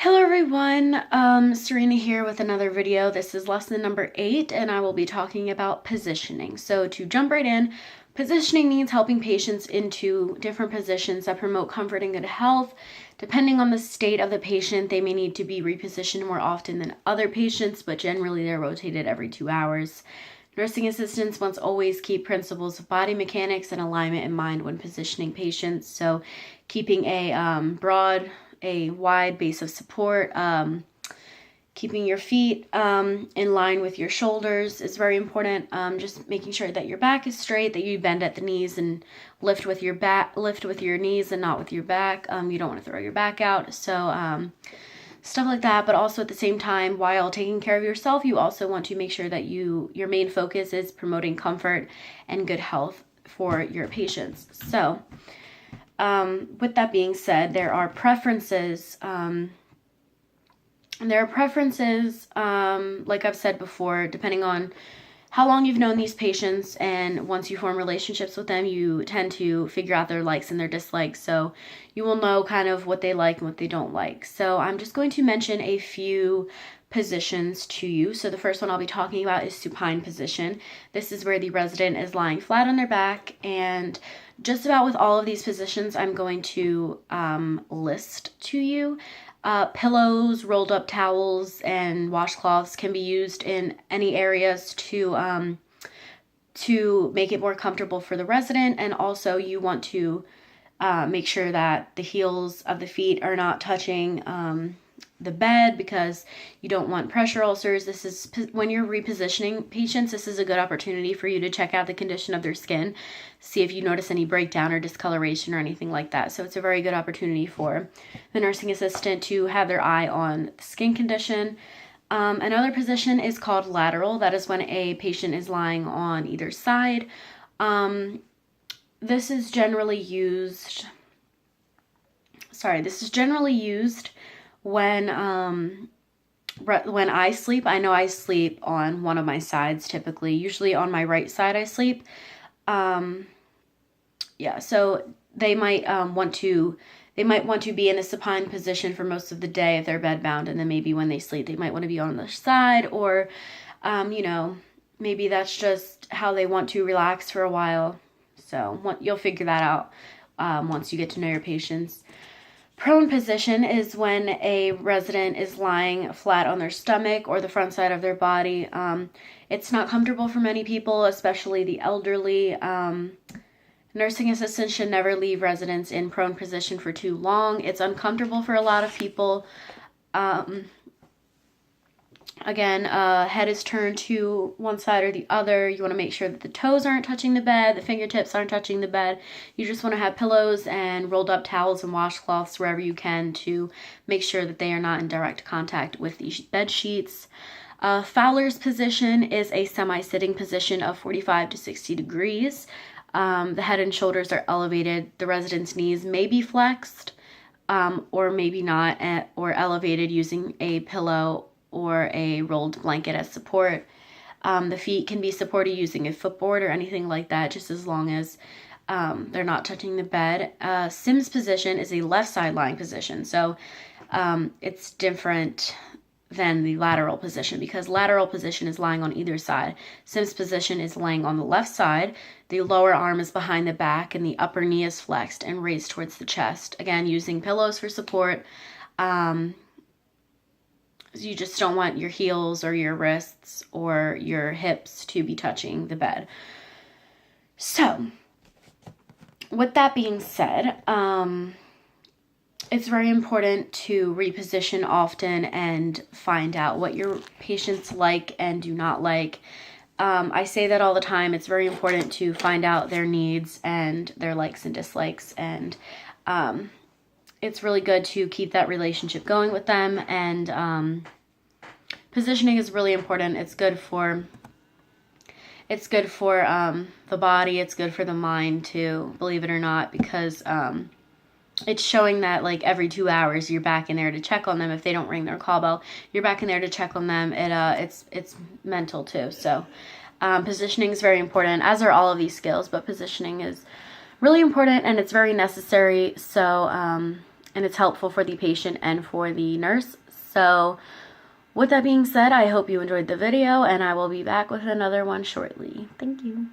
Hello everyone, Serena here with another video. This is lesson number 8 and I will be talking about positioning. So to jump right in, positioning means helping patients into different positions that promote comfort and good health. Depending on the state of the patient, they may need to be repositioned more often than other patients, but generally they're rotated every 2 hours. Nursing assistants must always keep principles of body mechanics and alignment in mind when positioning patients. So keeping a wide base of support, keeping your feet in line with your shoulders is very important. Just making sure that your back is straight, that you bend at the knees and lift with your knees and not with your back. You don't want to throw your back out. So stuff like that. But also at the same time, while taking care of yourself, you also want to make sure that your main focus is promoting comfort and good health for your patients. So with that being said, there are preferences. Like I've said before, depending on how long you've known these patients, and once you form relationships with them, you tend to figure out their likes and their dislikes. So you will know kind of what they like and what they don't like. So I'm just going to mention a few positions to you. So the first one I'll be talking about is supine position. This is where the resident is lying flat on their back, and just about with all of these positions I'm going to list to you. Pillows, rolled up towels, and washcloths can be used in any areas to make it more comfortable for the resident. And also you want to make sure that the heels of the feet are not touching the bed, because you don't want pressure ulcers. This is when you're repositioning patients, this is a good opportunity for you to check out the condition of their skin, see if you notice any breakdown or discoloration or anything like that. So it's a very good opportunity for the nursing assistant to have their eye on the skin condition. Another position is called lateral. That is when a patient is lying on either side. This is generally used when I sleep. I know I sleep on one of my sides typically. Usually on my right side I sleep. So they might want to be in a supine position for most of the day if they're bedbound, and then maybe when they sleep they might want to be on the side, or maybe that's just how they want to relax for a while. So you'll figure that out once you get to know your patients. Prone position is when a resident is lying flat on their stomach or the front side of their body. It's not comfortable for many people, especially the elderly. Nursing assistants should never leave residents in prone position for too long. It's uncomfortable for a lot of people. Again, head is turned to one side or the other. You want to make sure that the toes aren't touching the bed, the fingertips aren't touching the bed. You just want to have pillows and rolled up towels and washcloths wherever you can to make sure that they are not in direct contact with the bed sheets. Fowler's position is a semi-sitting position of 45 to 60 degrees. The head and shoulders are elevated. The resident's knees may be flexed or maybe not, or elevated using a pillow or a rolled blanket as support. The feet can be supported using a footboard or anything like that, just as long as they're not touching the bed. Sims position is a left side lying position, so it's different than the lateral position, because lateral position is lying on either side. Sims position is laying on the left side. The lower arm is behind the back and the upper knee is flexed and raised towards the chest. Again, using pillows for support. You just don't want your heels or your wrists or your hips to be touching the bed. So, with that being said, it's very important to reposition often and find out what your patients like and do not like. I say that all the time. It's very important to find out their needs and their likes and dislikes, and it's really good to keep that relationship going with them. And positioning is really important. It's good for the body. It's good for the mind too, believe it or not, because it's showing that like every 2 hours you're back in there to check on them. If they don't ring their call bell, you're back in there to check on them. It's mental too. So positioning is very important, as are all of these skills, but positioning is really important and it's very necessary. So and it's helpful for the patient and for the nurse. So with that being said, I hope you enjoyed the video, and I will be back with another one shortly. Thank you.